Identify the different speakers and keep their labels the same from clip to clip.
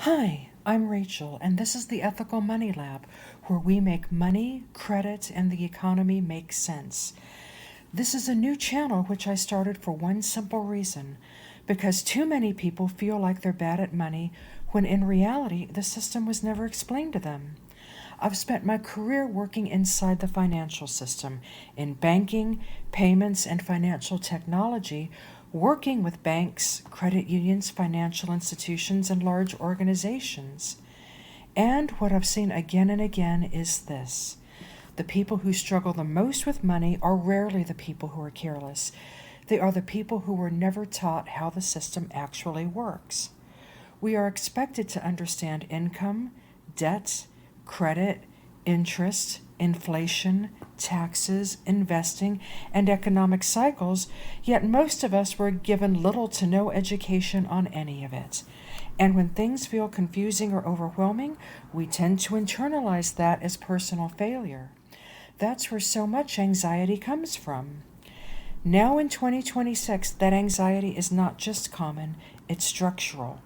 Speaker 1: Hi, I'm Rachel, and this is the Ethical Money Lab, where we make money, credit, and the economy make sense. This is a new channel which I started for one simple reason because too many people feel like they're bad at money when in reality the system was never explained to them. I've spent my career working inside the financial system, in banking, payments, and financial technology, working with banks, credit unions, financial institutions, and large organizations. And what I've seen again and again is this: the people who struggle the most with money are rarely the people who are careless. They are the people who were never taught how the system actually works. We are expected to understand income, debt, credit, interest, inflation, taxes, investing, and economic cycles, yet most of us were given little to no education on any of it. And when things feel confusing or overwhelming, we tend to internalize that as personal failure. That's where so much anxiety comes from. Now in 2026, that anxiety is not just common, it's structural.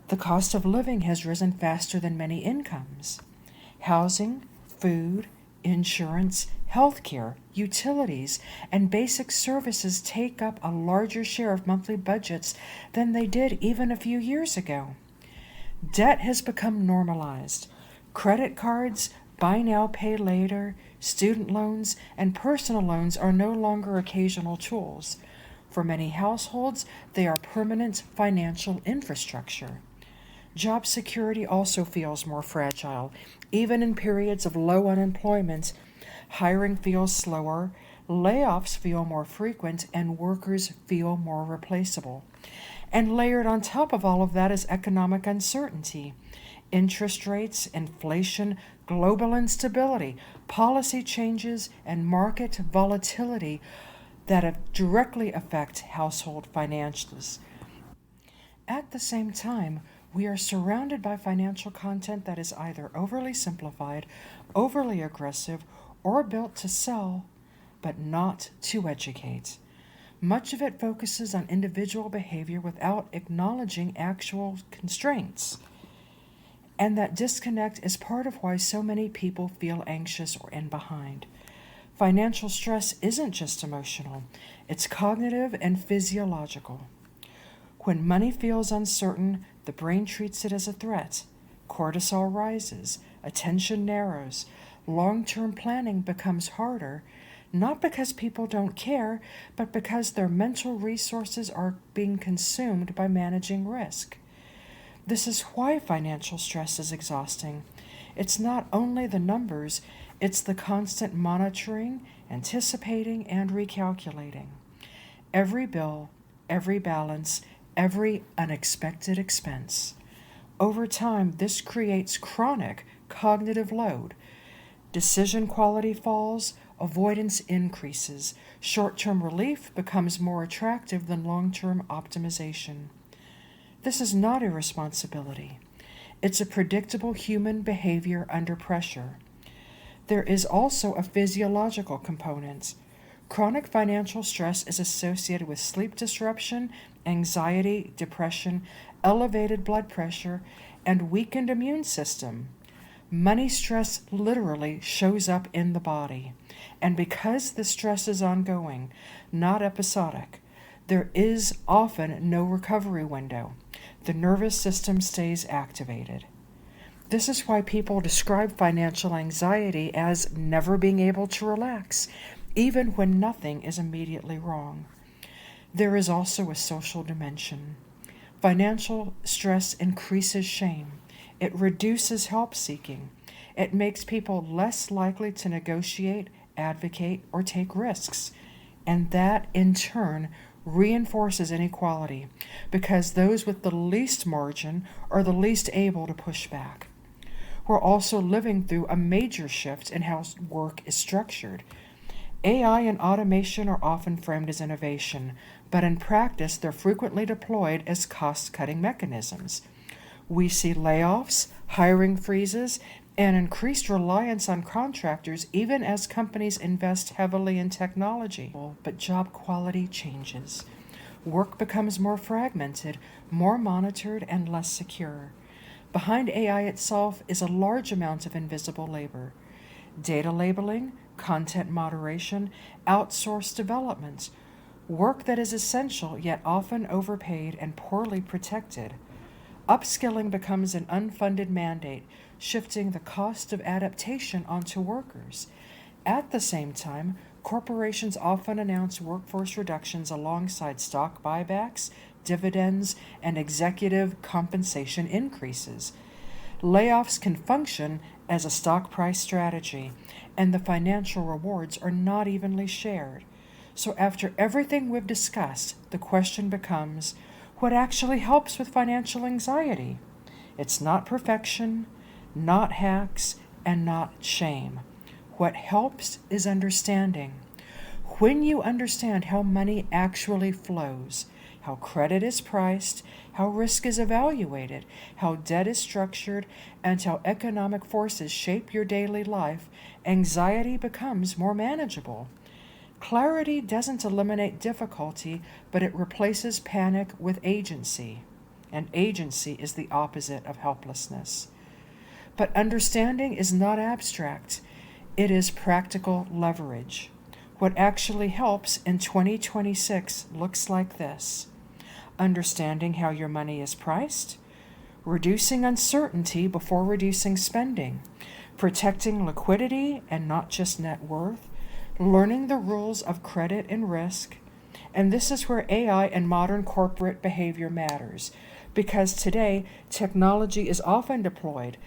Speaker 1: The cost of living has risen faster than many incomes. Housing, food, insurance, healthcare, utilities, and basic services take up a larger share of monthly budgets than they did even a few years ago. Debt has become normalized. Credit cards, buy now, pay later, student loans, and personal loans are no longer occasional tools. For many households, they are permanent financial infrastructure. Job security also feels more fragile. Even in periods of low unemployment, hiring feels slower, layoffs feel more frequent, and workers feel more replaceable. And layered on top of all of that is economic uncertainty. Interest rates, inflation, global instability, policy changes, and market volatility that directly affect household financials. At the same time, we are surrounded by financial content that is either overly simplified, overly aggressive, or built to sell, but not to educate. Much of it focuses on individual behavior without acknowledging actual constraints. And that disconnect is part of why so many people feel anxious or in behind. Financial stress isn't just emotional, it's cognitive and physiological. When money feels uncertain, the brain treats it as a threat. Cortisol rises, attention narrows, long-term planning becomes harder, not because people don't care, but because their mental resources are being consumed by managing risk. This is why financial stress is exhausting. It's not only the numbers, it's the constant monitoring, anticipating, and recalculating. Every bill, every balance, every unexpected expense. Over time, this creates chronic cognitive load. Decision quality falls, avoidance increases, short-term relief becomes more attractive than long-term optimization. This is not irresponsibility. It's a predictable human behavior under pressure. There is also a physiological component. Chronic financial stress is associated with sleep disruption, anxiety, depression, elevated blood pressure, and weakened immune system. Money stress literally shows up in the body. And because the stress is ongoing, not episodic, there is often no recovery window. The nervous system stays activated. This is why people describe financial anxiety as never being able to relax, even when nothing is immediately wrong. There is also a social dimension. Financial stress increases shame. It reduces help seeking. It makes people less likely to negotiate, advocate, or take risks. And that, in turn, reinforces inequality because those with the least margin are the least able to push back. We're also living through a major shift in how work is structured. AI and automation are often framed as innovation, but in practice they're frequently deployed as cost-cutting mechanisms. We see layoffs, hiring freezes, and increased reliance on contractors even as companies invest heavily in technology. But job quality changes. Work becomes more fragmented, more monitored, and less secure. Behind AI itself is a large amount of invisible labor. Data labeling, content moderation, outsourced development, work that is essential yet often overpaid and poorly protected. Upskilling becomes an unfunded mandate, shifting the cost of adaptation onto workers. At the same time, corporations often announce workforce reductions alongside stock buybacks, dividends, and executive compensation increases. Layoffs can function as a stock price strategy, and the financial rewards are not evenly shared. So, after everything we've discussed, the question becomes, what actually helps with financial anxiety? It's not perfection, not hacks, and not shame. What helps is understanding. When you understand how money actually flows, how credit is priced, how risk is evaluated, how debt is structured, and how economic forces shape your daily life, anxiety becomes more manageable. Clarity doesn't eliminate difficulty, but it replaces panic with agency. And agency is the opposite of helplessness. But understanding is not abstract, it is practical leverage. What actually helps in 2026 looks like this: understanding how your money is priced, reducing uncertainty before reducing spending, protecting liquidity and not just net worth, learning the rules of credit and risk. And this is where AI and modern corporate behavior matters, because today technology is often deployed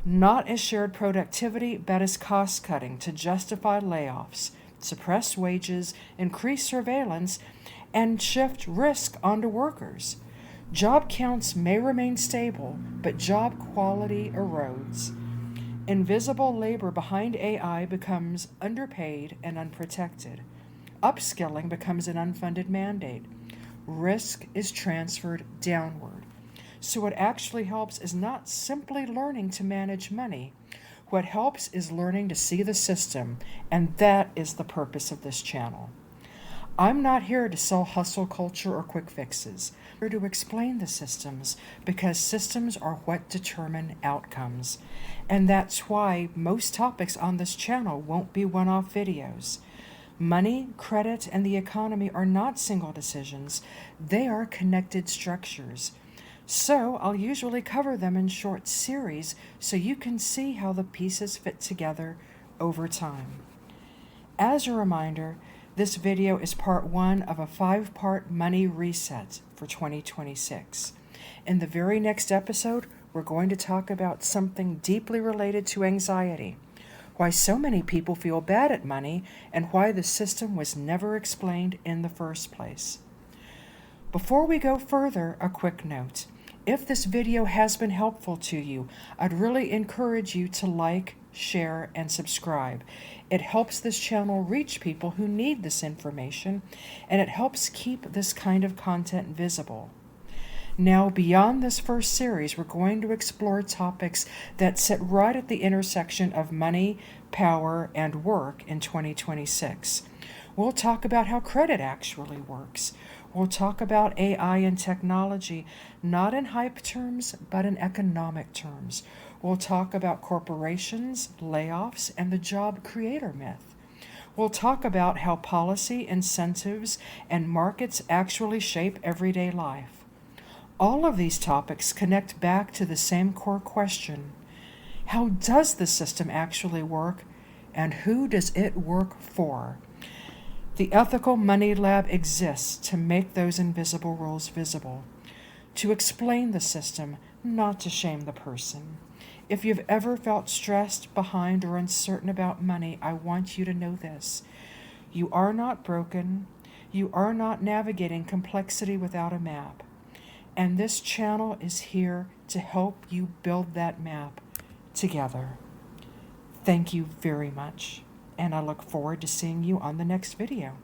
Speaker 1: not as shared productivity, but as cost cutting to justify layoffs, suppress wages, increase surveillance, and shift risk onto workers. Job counts may remain stable, but job quality erodes. Invisible labor behind AI becomes underpaid and unprotected. Upskilling becomes an unfunded mandate. Risk is transferred downward. So, what actually helps is not simply learning to manage money. What helps is learning to see the system, and that is the purpose of this channel. I'm not here to sell hustle culture or quick fixes. I'm here to explain the systems, because systems are what determine outcomes. And that's why most topics on this channel won't be one-off videos. Money, credit, and the economy are not single decisions. They are connected structures. So I'll usually cover them in short series so you can see how the pieces fit together over time. As a reminder, this video is part 1 of a 5-part money reset for 2026. In the very next episode, we're going to talk about something deeply related to anxiety, why so many people feel bad at money, and why the system was never explained in the first place. Before we go further, a quick note. If this video has been helpful to you, I'd really encourage you to like, share, and subscribe. It helps this channel reach people who need this information, and it helps keep this kind of content visible. Now, beyond this first series, we're going to explore topics that sit right at the intersection of money, power, and work in 2026. We'll talk about how credit actually works. We'll talk about AI and technology, not in hype terms, but in economic terms. We'll talk about corporations, layoffs, and the job creator myth. We'll talk about how policy, incentives, and markets actually shape everyday life. All of these topics connect back to the same core question: how does the system actually work, and who does it work for? The Ethical Money Lab exists to make those invisible rules visible, to explain the system, not to shame the person. If you've ever felt stressed, behind, or uncertain about money, I want you to know this: you are not broken. You are not navigating complexity without a map. And this channel is here to help you build that map together. Thank you very much, and I look forward to seeing you on the next video.